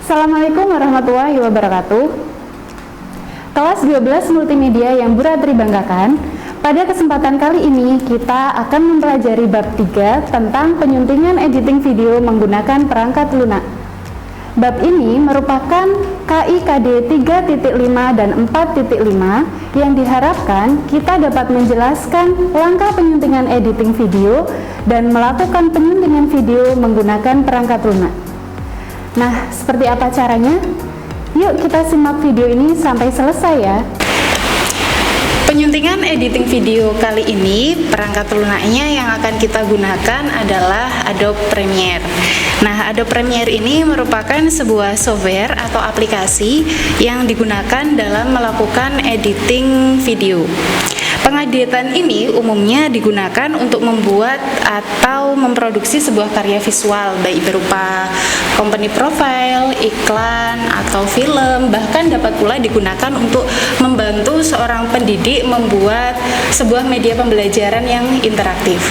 Assalamualaikum warahmatullahi wabarakatuh. Kelas 12 multimedia yang Bu Ratri banggakan, pada kesempatan kali ini kita akan mempelajari bab 3 tentang penyuntingan editing video menggunakan perangkat lunak. Bab ini merupakan KIKD 3.5 dan 4.5 yang diharapkan kita dapat menjelaskan langkah penyuntingan editing video dan melakukan penyuntingan video menggunakan perangkat lunak. Nah, seperti apa caranya? Yuk kita simak video ini sampai selesai ya. Penyuntingan editing video kali ini, perangkat lunaknya yang akan kita gunakan adalah Adobe Premiere. Nah, Adobe Premiere ini merupakan sebuah software atau aplikasi yang digunakan dalam melakukan editing video. Pengeditan ini umumnya digunakan untuk membuat atau memproduksi sebuah karya visual, baik berupa company profile, iklan, atau film, bahkan dapat pula digunakan untuk membantu seorang pendidik membuat sebuah media pembelajaran yang interaktif.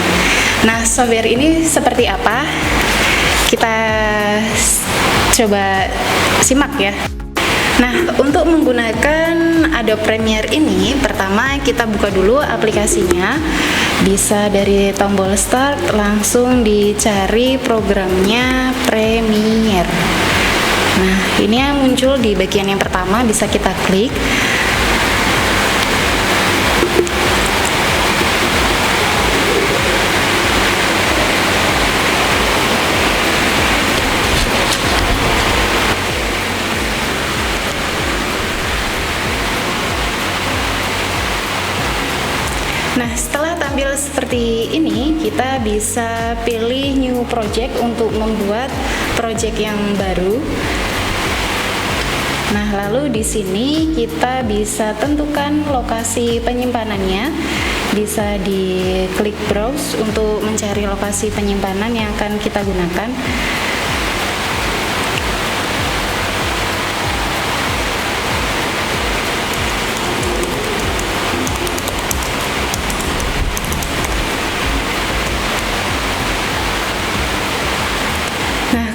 Nah, software ini seperti apa? Kita coba simak ya. Nah, untuk menggunakan Adobe Premiere ini, pertama kita buka dulu aplikasinya. Bisa dari tombol start, langsung dicari programnya Premiere. Nah, ini yang muncul di bagian yang pertama, bisa kita klik. Nah, setelah tampil seperti ini, kita bisa pilih new project untuk membuat project yang baru. Nah, lalu di sini kita bisa tentukan lokasi penyimpanannya. Bisa diklik browse untuk mencari lokasi penyimpanan yang akan kita gunakan.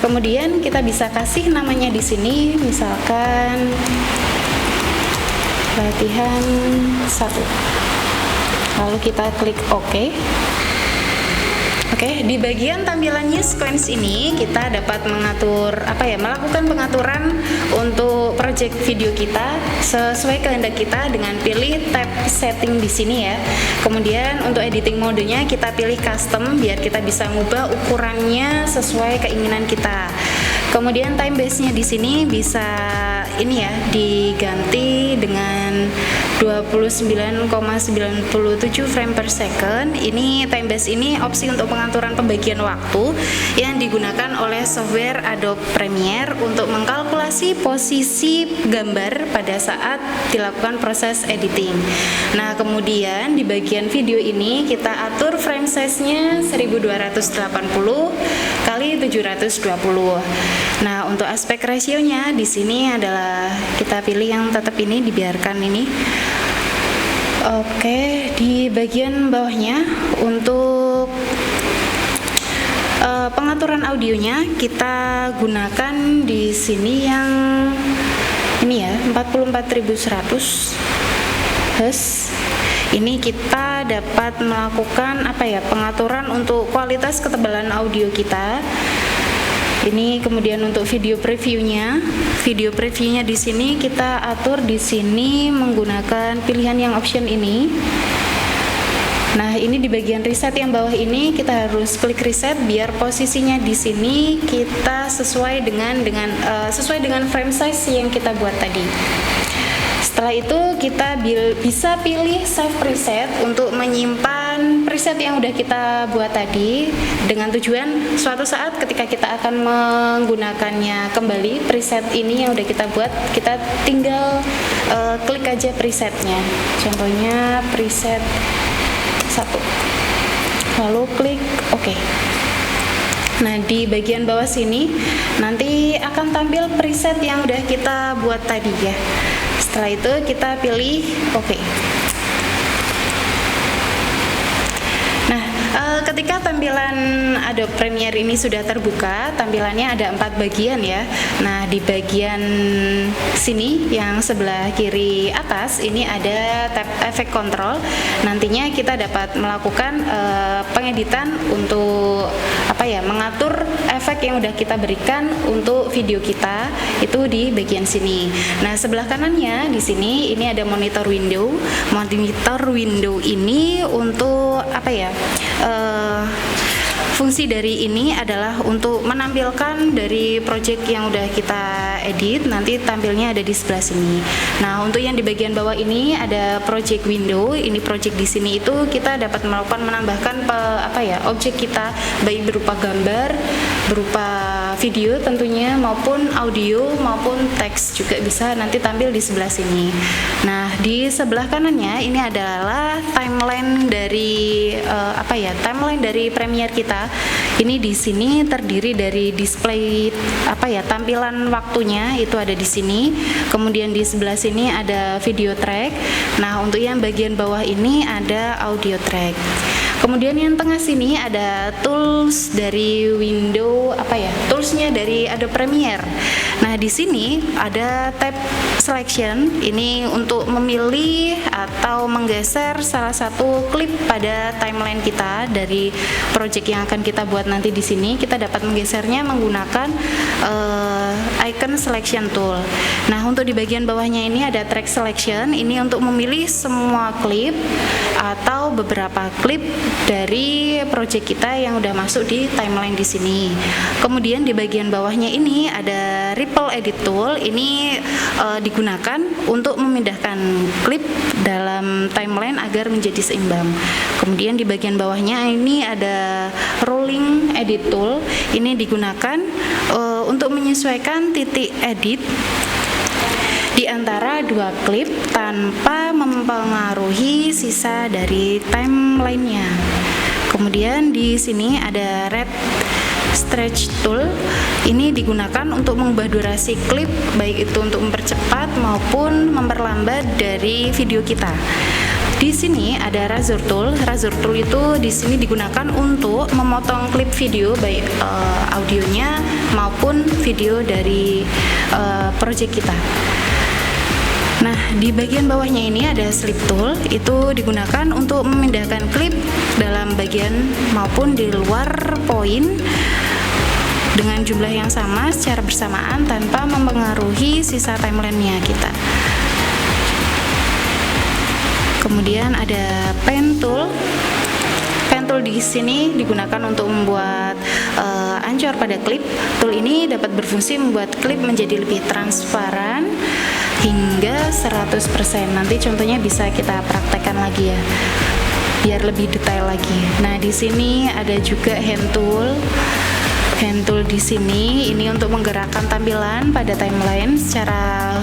Kemudian kita bisa kasih namanya di sini, misalkan latihan 1. Lalu kita klik OK. Oke, di bagian tampilan new sequence ini kita dapat melakukan pengaturan untuk project video kita sesuai kehendak kita dengan pilih tab setting di sini ya. Kemudian untuk editing modenya kita pilih custom biar kita bisa mengubah ukurannya sesuai keinginan kita. Kemudian time base-nya di sini bisa diganti dengan 29,97 frame per second. Ini time base ini opsi untuk pengaturan pembagian waktu yang digunakan oleh software Adobe Premiere untuk mengkalkulasi posisi gambar pada saat dilakukan proses editing. Nah, kemudian di bagian video ini kita atur frame size-nya 1280 kali 720. Nah, untuk aspek rasionya di sini adalah kita pilih yang tetap ini, dibiarkan ini. Oke, di bagian bawahnya untuk pengaturan audionya kita gunakan di sini yang ini ya, 44100 Hz. Ini kita dapat melakukan pengaturan untuk kualitas ketebalan audio kita. Ini kemudian untuk video previewnya di sini kita atur di sini menggunakan pilihan yang option ini. Nah, ini di bagian reset yang bawah ini kita harus klik reset biar posisinya di sini kita sesuai dengan frame size yang kita buat tadi. Setelah itu kita bisa pilih save preset untuk menyimpan preset yang udah kita buat tadi, dengan tujuan suatu saat ketika kita akan menggunakannya kembali preset ini yang udah kita buat, kita tinggal klik aja presetnya. Contohnya preset 1, lalu klik OK. Nah, di bagian bawah sini nanti akan tampil preset yang udah kita buat tadi ya. Setelah itu kita pilih OK. Nah, ketika tampilan Adobe Premiere ini sudah terbuka, tampilannya ada 4 bagian ya. Nah, di bagian sini yang sebelah kiri atas ini ada tab efek control. Nantinya kita dapat melakukan pengeditan untuk mengatur efek yang udah kita berikan untuk video kita itu di bagian sini. Nah, sebelah kanannya di sini ini ada monitor window. Monitor window ini untuk fungsi dari ini adalah untuk menampilkan dari project yang udah kita edit, nanti tampilnya ada di sebelah sini. Nah, untuk yang di bagian bawah ini ada project window. Ini project di sini itu kita dapat melakukan menambahkan objek kita, baik berupa gambar, berupa video tentunya, maupun audio, maupun teks juga bisa nanti tampil di sebelah sini. Nah, di sebelah kanannya ini adalah timeline dari timeline dari Premiere kita. Ini di sini terdiri dari display tampilan waktunya itu ada di sini. Kemudian di sebelah sini ada video track. Nah, untuk yang bagian bawah ini ada audio track. Kemudian yang tengah sini ada tools dari window toolsnya dari Adobe Premiere. Nah, di sini ada tab selection. Ini untuk memilih atau menggeser salah satu klip pada timeline kita dari project yang akan kita buat nanti. Di sini kita dapat menggesernya menggunakan icon selection tool. Nah, untuk di bagian bawahnya ini ada track selection. Ini untuk memilih semua klip atau beberapa klip dari project kita yang udah masuk di timeline di sini. Kemudian di bagian bawahnya ini ada ripple edit tool. Ini digunakan untuk memindahkan klip dalam timeline agar menjadi seimbang. Kemudian di bagian bawahnya ini ada rolling edit tool. Ini digunakan untuk menyesuaikan titik edit di antara dua klip tanpa mempengaruhi sisa dari timelinenya. Kemudian di sini ada red stretch tool. Ini digunakan untuk mengubah durasi klip, baik itu untuk mempercepat maupun memperlambat dari video kita. Di sini ada razor tool. Razor tool itu di sini digunakan untuk memotong klip video, baik audionya maupun video dari project kita. Nah, di bagian bawahnya ini ada slip tool. Itu digunakan untuk memindahkan klip dalam bagian maupun di luar poin dengan jumlah yang sama secara bersamaan tanpa mempengaruhi sisa timelinenya kita. Kemudian ada pen tool. Pen tool di sini digunakan untuk membuat ancor pada klip. Tool ini dapat berfungsi membuat klip menjadi lebih transparan hingga 100%. Nanti contohnya bisa kita praktekkan lagi ya, biar lebih detail lagi. Nah, di sini ada juga hand tool. Hand tool di sini ini untuk menggerakkan tampilan pada timeline secara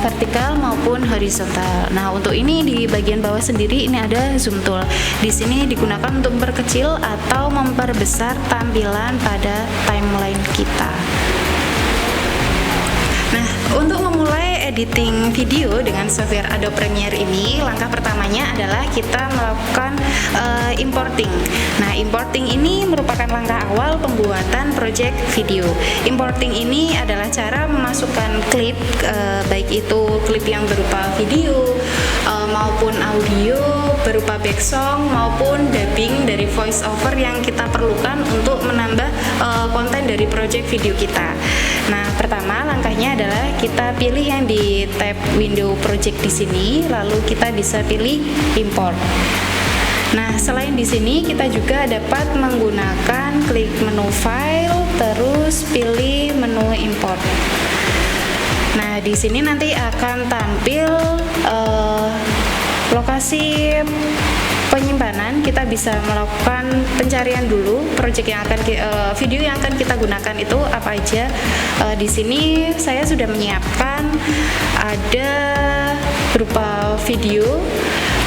vertikal maupun horizontal. Nah, untuk ini di bagian bawah sendiri ini ada zoom tool. Di sini digunakan untuk memperkecil atau memperbesar tampilan pada timeline kita. Nah, untuk memulai editing video dengan software Adobe Premiere ini, langkah pertamanya adalah kita melakukan importing. Nah, importing ini merupakan langkah awal pembuatan project video. Importing ini adalah cara memasukkan klip, baik itu klip yang berupa video maupun audio berupa back song maupun dubbing dari voice over yang kita perlukan untuk menambah konten dari project video kita. Nah, pertama langkahnya adalah kita pilih yang di tab window project di sini, lalu kita bisa pilih import. Nah, selain di sini kita juga dapat menggunakan klik menu file terus pilih menu import. Nah, di sini nanti akan tampil lokasi penyimpanan. Kita bisa melakukan pencarian dulu project yang akan video yang akan kita gunakan itu apa aja. Di sini saya sudah menyiapkan ada berupa video,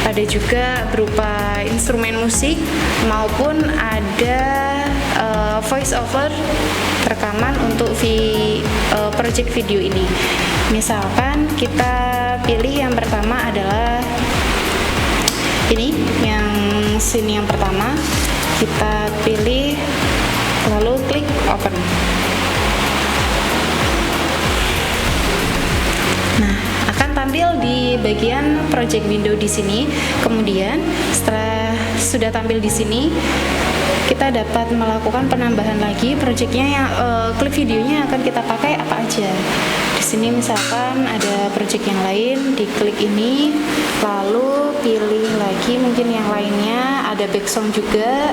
ada juga berupa instrumen musik maupun ada voice over rekaman untuk project video ini. Misalkan kita pilih yang pertama adalah ini, yang sini yang pertama Kita pilih lalu klik open. Nah, akan tampil di bagian project window di sini. Kemudian setelah sudah tampil di sini, kita dapat melakukan penambahan lagi projectnya yang klip videonya akan kita pakai apa aja. Di sini misalkan ada project yang lain, diklik ini, lalu pilih lagi mungkin yang lainnya, ada back song juga.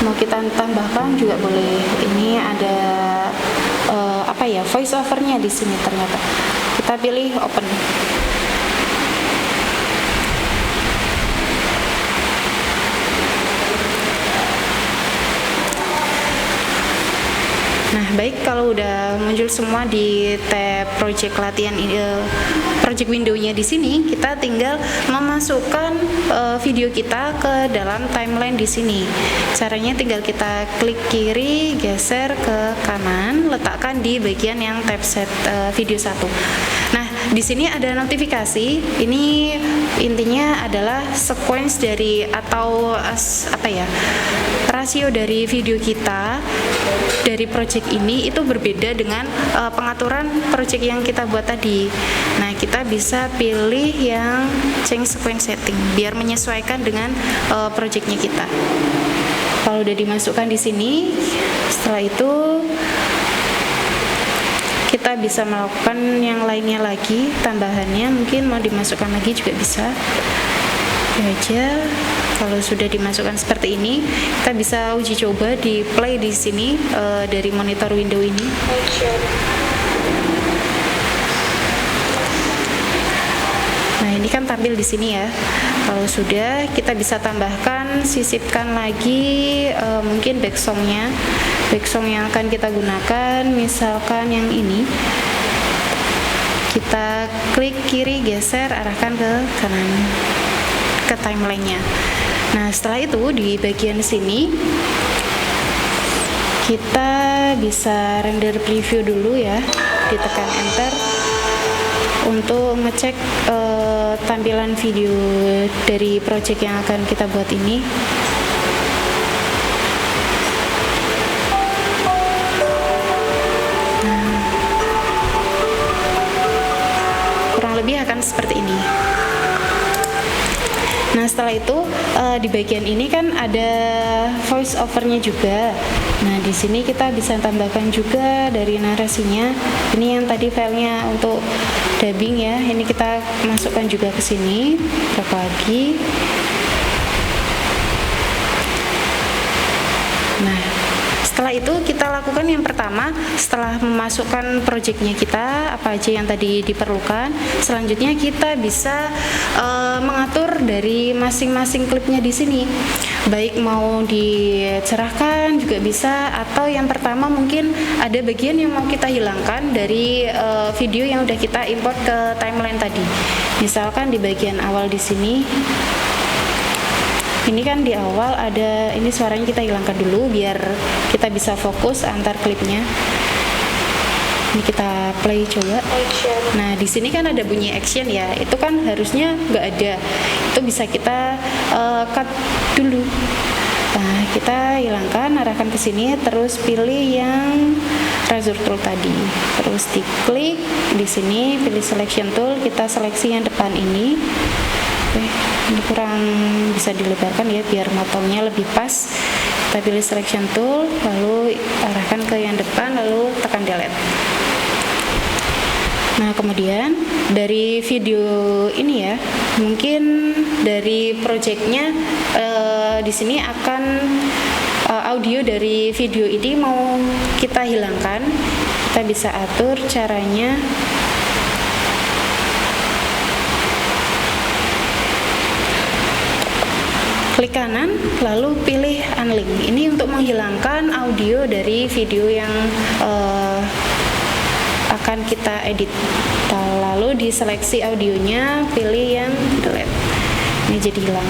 Mau kita tambahkan juga boleh. Ini ada voice overnya di sini ternyata. Kita pilih open. Nah, baik, kalau udah muncul semua di tab project latihan project window-nya di sini, kita tinggal memasukkan video kita ke dalam timeline di sini. Caranya tinggal kita klik kiri, geser ke kanan, letakkan di bagian yang tab set video 1. Nah, di sini ada notifikasi. Ini intinya adalah sequence dari atau rasio dari video kita dari project ini itu berbeda dengan pengaturan project yang kita buat tadi. Nah, kita bisa pilih yang change sequence setting biar menyesuaikan dengan projectnya kita. Kalau udah dimasukkan di sini, setelah itu kita bisa melakukan yang lainnya lagi, tambahannya mungkin mau dimasukkan lagi juga bisa. Ya aja. Kalau sudah dimasukkan seperti ini, kita bisa uji coba di play di sini dari monitor window ini. Nah, ini kan tampil di sini ya. Kalau sudah, kita bisa tambahkan, sisipkan lagi mungkin backsongnya, backsong yang akan kita gunakan, misalkan yang ini. Kita klik kiri, geser, arahkan ke kanan, ke timelinenya. Nah, setelah itu di bagian sini kita bisa render preview dulu ya, ditekan enter untuk ngecek tampilan video dari project yang akan kita buat ini. Nah, kurang lebih akan seperti ini. Nah, setelah itu di bagian ini kan ada voice overnya juga. Nah, di sini kita bisa tambahkan juga dari narasinya. Ini yang tadi filenya untuk dubbing ya. Ini kita masukkan juga ke sini. Berapa lagi? Nah, setelah itu kita lakukan yang pertama, setelah memasukkan projectnya kita apa aja yang tadi diperlukan, selanjutnya kita bisa mengatur dari masing-masing klipnya di sini, baik mau dicerahkan juga bisa, atau yang pertama mungkin ada bagian yang mau kita hilangkan dari video yang udah kita import ke timeline tadi. Misalkan di bagian awal di sini. Ini kan di awal ada, ini suaranya kita hilangkan dulu biar kita bisa fokus antar klipnya. Ini kita play coba. Nah, di sini kan ada bunyi action ya, itu kan harusnya nggak ada. Itu bisa kita cut dulu. Nah, kita hilangkan, arahkan ke sini, terus pilih yang razor tool tadi. Terus diklik di sini, pilih selection tool, kita seleksi yang depan ini. Oke, ini kurang bisa dilebarkan ya biar motongnya lebih pas. Kita pilih selection tool, lalu arahkan ke yang depan, lalu tekan delete. Nah, kemudian dari video ini ya, mungkin dari projectnya di sini akan audio dari video ini mau kita hilangkan. Kita bisa atur caranya. Klik kanan, lalu pilih unlink. Ini untuk menghilangkan audio dari video yang akan kita edit. Lalu diseleksi audionya, pilih yang delete. Ini jadi hilang.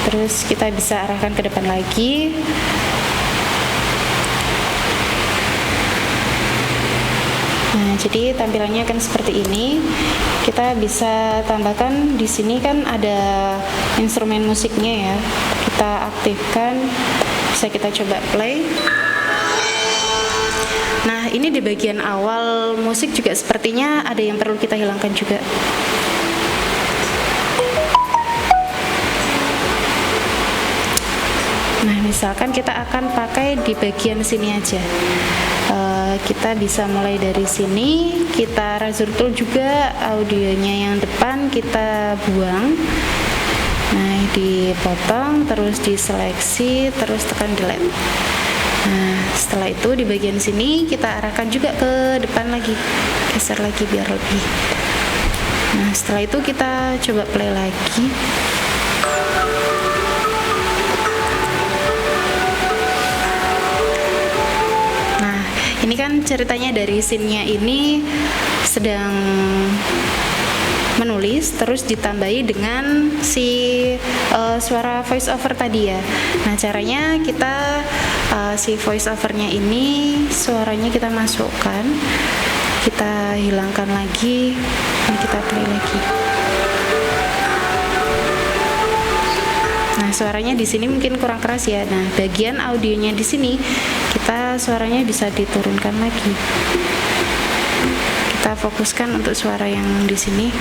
Terus kita bisa arahkan ke depan lagi. Nah, jadi tampilannya akan seperti ini. Kita bisa tambahkan di sini kan ada instrumen musiknya ya. kita aktifkan, bisa kita coba play. Nah, ini di bagian awal musik juga sepertinya ada yang perlu kita hilangkan juga. Nah, misalkan kita akan pakai di bagian sini aja. Kita bisa mulai dari sini, kita razor tool juga, audionya yang depan kita buang. Nah, dipotong, terus diseleksi, terus tekan delete. Nah, setelah itu di bagian sini kita arahkan juga ke depan lagi, geser lagi biar lebih. Nah, setelah itu kita coba play lagi. Nah, ini kan ceritanya dari scene-nya ini sedang menulis, terus ditambahi dengan suara voice over tadi ya. Nah, caranya kita si voice overnya ini suaranya kita masukkan, kita hilangkan lagi, dan kita play lagi. Nah, suaranya di sini mungkin kurang keras ya. Nah, bagian audionya di sini kita suaranya bisa diturunkan lagi. Kita fokuskan untuk suara yang di sini.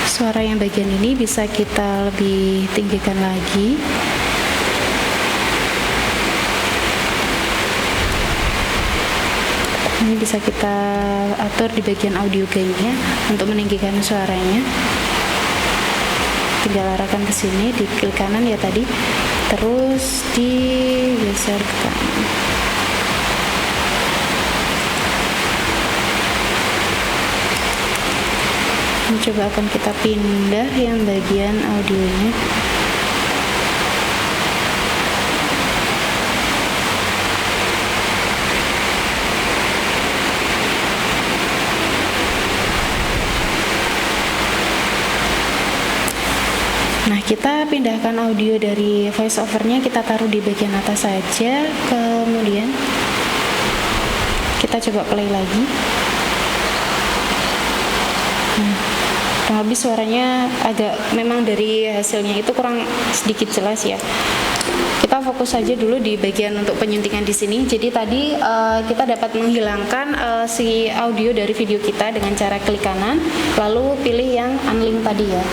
Suara yang bagian ini bisa kita lebih tinggikan lagi. Ini bisa kita atur di bagian audio gain-nya untuk meninggikan suaranya. Tinggal arahkan ke sini, di klik kanan ya tadi, terus digeser ke kanan. Ini coba akan kita pindah yang bagian audionya. Nah, kita pindahkan audio dari voice overnya, kita taruh di bagian atas saja, kemudian kita coba play lagi. Nah, kurang lebih suaranya agak, memang dari hasilnya itu kurang sedikit jelas ya. Kita fokus saja dulu di bagian untuk penyuntingan di sini. Jadi tadi kita dapat menghilangkan si audio dari video kita dengan cara klik kanan, lalu pilih yang unlink tadi ya.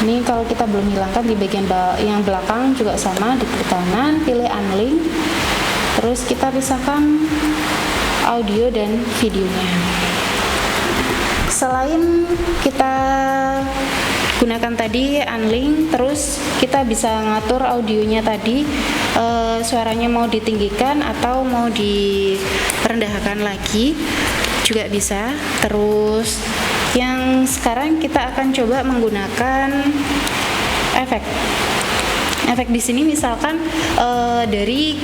Ini kalau kita belum hilangkan di bagian yang belakang juga sama, di klik kanan, pilih unlink, terus kita pisahkan audio dan videonya. Selain kita gunakan tadi unlink, terus kita bisa ngatur audionya tadi, suaranya mau ditinggikan atau mau direndahkan lagi juga bisa. Terus yang sekarang kita akan coba menggunakan efek di sini. Misalkan dari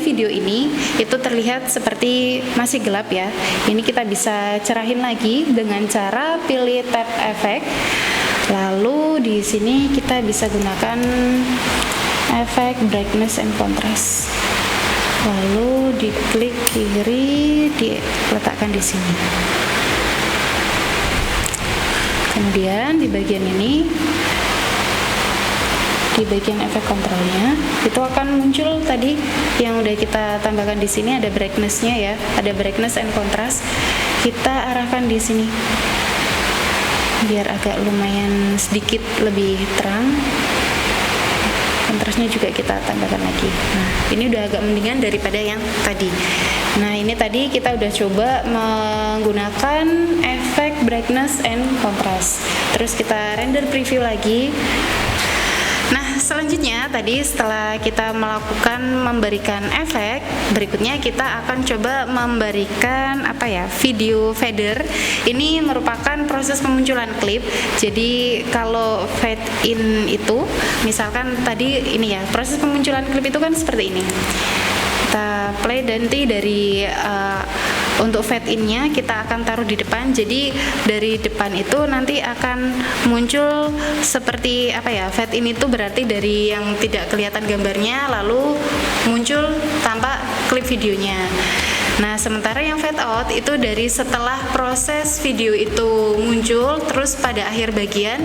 video ini itu terlihat seperti masih gelap ya. Ini kita bisa cerahin lagi dengan cara pilih tab efek. Lalu di sini kita bisa gunakan efek brightness and contrast. Lalu diklik kiri, diletakkan di sini. Kemudian di bagian ini, di bagian efek kontrolnya, itu akan muncul tadi yang udah kita tambahkan di sini, ada brightness-nya ya, ada brightness and contrast. Kita arahkan di sini biar agak lumayan sedikit lebih terang. Kontrasnya juga kita tambahkan lagi. Nah, ini udah agak mendingan daripada yang tadi. Nah, ini tadi kita udah coba menggunakan efek brightness and contrast. Terus kita render preview lagi. Nah, selanjutnya tadi setelah kita memberikan efek, berikutnya kita akan coba memberikan video fader. Ini merupakan proses pemunculan klip. Jadi kalau fade in itu, misalkan tadi ini ya, proses pemunculan klip itu kan seperti ini. Kita play nanti dari Untuk fade in-nya kita akan taruh di depan. Jadi dari depan itu nanti akan muncul seperti apa ya? Fade in itu berarti dari yang tidak kelihatan gambarnya lalu muncul tampak klip videonya. Nah, sementara yang fade out itu dari setelah proses video itu muncul, terus pada akhir bagian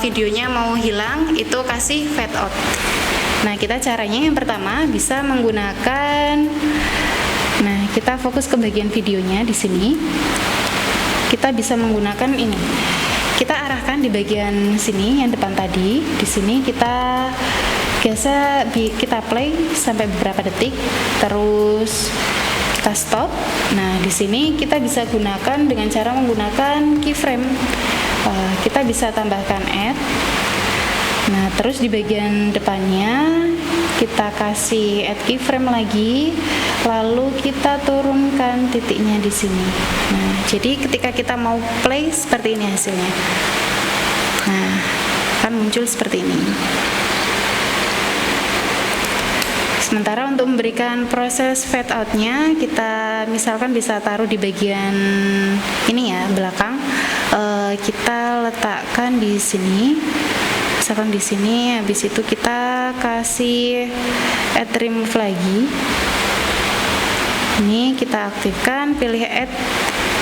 videonya mau hilang, itu kasih fade out. Nah, kita caranya yang pertama bisa menggunakan, nah kita fokus ke bagian videonya di sini. Kita bisa menggunakan ini. Kita arahkan di bagian sini yang depan tadi. Di sini kita geser, kita play sampai beberapa detik, terus kita stop. Nah, di sini kita bisa gunakan dengan cara menggunakan keyframe. Kita bisa tambahkan add. Nah, terus di bagian depannya kita kasih add keyframe lagi, lalu kita turunkan titiknya di sini. Nah, jadi ketika kita mau play seperti ini hasilnya. Nah, akan muncul seperti ini. Sementara untuk memberikan proses fade out-nya, kita misalkan bisa taruh di bagian ini ya, belakang. Kita letakkan di sini. Misalkan di sini, habis itu kita kasih add remove lagi. Ini kita aktifkan, pilih add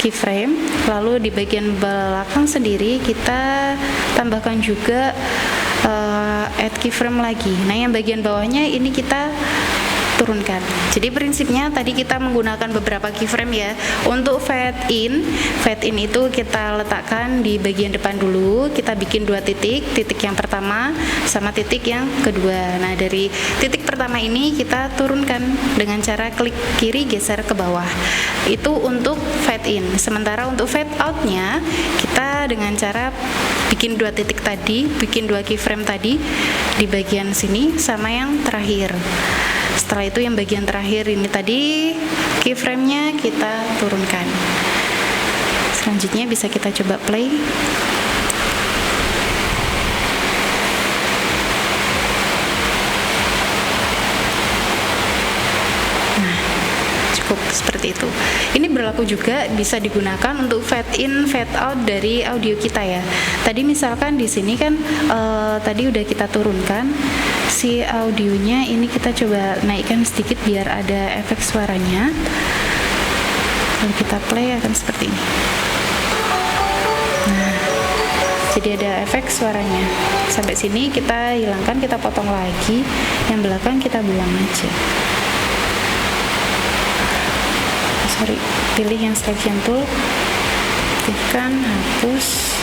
keyframe, lalu di bagian belakang sendiri kita tambahkan juga add keyframe lagi. Nah, yang bagian bawahnya ini kita turunkan. Jadi prinsipnya tadi kita menggunakan beberapa keyframe ya. Untuk fade in itu kita letakkan di bagian depan dulu. Kita bikin 2 titik, titik yang pertama sama titik yang kedua. Nah, dari titik pertama ini kita turunkan dengan cara klik kiri geser ke bawah. Itu untuk fade in. Sementara untuk fade out-nya kita dengan cara bikin 2 titik tadi, bikin 2 keyframe tadi di bagian sini sama yang terakhir. Setelah itu yang bagian terakhir ini tadi keyframe-nya kita turunkan. Selanjutnya bisa kita coba play. Nah, cukup seperti itu. Ini berlaku juga bisa digunakan untuk fade in, fade out dari audio kita ya. Tadi misalkan di sini kan tadi udah kita turunkan si audionya, ini kita coba naikkan sedikit biar ada efek suaranya. Kalau kita play akan seperti ini. Nah, jadi ada efek suaranya. Sampai sini kita hilangkan, kita potong lagi. Yang belakang kita buang aja. Pilih yang selection tool, aktifkan, hapus,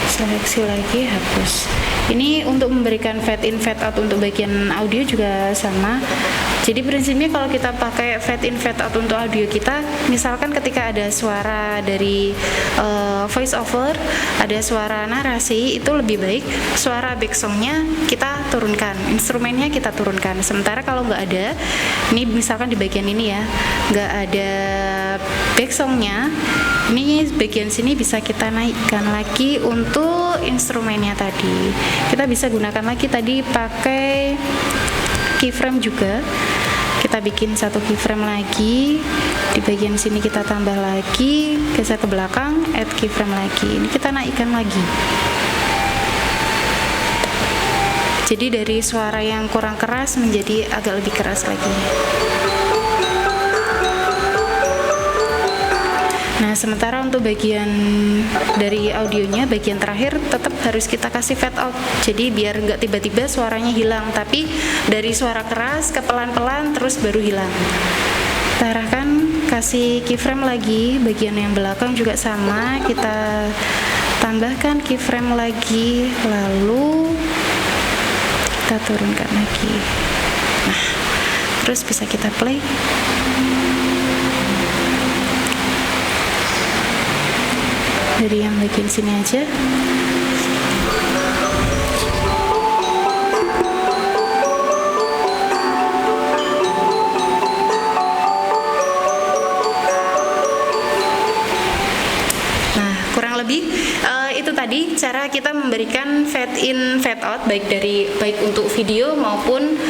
seleksi lagi, hapus. Ini untuk memberikan fade in, fade out untuk bagian audio juga sama. Jadi prinsipnya kalau kita pakai fade in, fade out untuk audio kita, misalkan ketika ada suara dari voice over, ada suara narasi, itu lebih baik suara back songnya kita turunkan, instrumennya kita turunkan. Sementara kalau nggak ada, ini misalkan di bagian ini ya, nggak ada back songnya, ini bagian sini bisa kita naikkan lagi untuk instrumennya tadi. Kita bisa gunakan lagi tadi pakai keyframe juga. Kita bikin 1 keyframe lagi, di bagian sini kita tambah lagi, geser ke belakang, add keyframe lagi. Ini kita naikkan lagi. Jadi dari suara yang kurang keras menjadi agak lebih keras lagi. Nah, sementara untuk bagian dari audionya, bagian terakhir tetap harus kita kasih fade out. Jadi biar nggak tiba-tiba suaranya hilang, tapi dari suara keras ke pelan-pelan terus baru hilang. Kita arahkan, kasih keyframe lagi, bagian yang belakang juga sama, kita tambahkan keyframe lagi, lalu kita turunkan lagi. Nah, terus bisa kita play. Dari yang bagian sini aja. Nah, kurang lebih itu tadi cara kita memberikan fade in, fade out baik untuk video maupun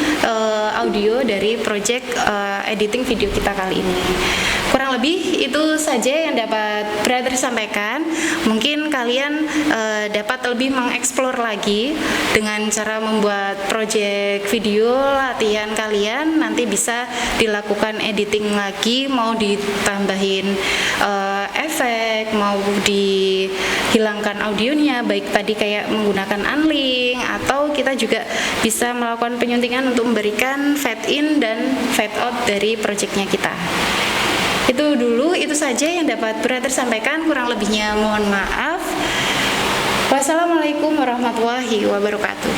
audio dari project editing video kita kali ini. kurang lebih itu saja yang dapat Brother sampaikan. Mungkin kalian dapat lebih mengeksplor lagi dengan cara membuat project video latihan kalian. Nanti bisa dilakukan editing lagi, mau ditambahin efek, mau dihilangkan audionya, baik tadi kayak menggunakan unlink, atau kita juga bisa melakukan penyuntingan untuk memberikan fade in dan fade out dari projectnya kita. Itu saja yang dapat Brother sampaikan, kurang lebihnya mohon maaf. Wassalamualaikum warahmatullahi wabarakatuh.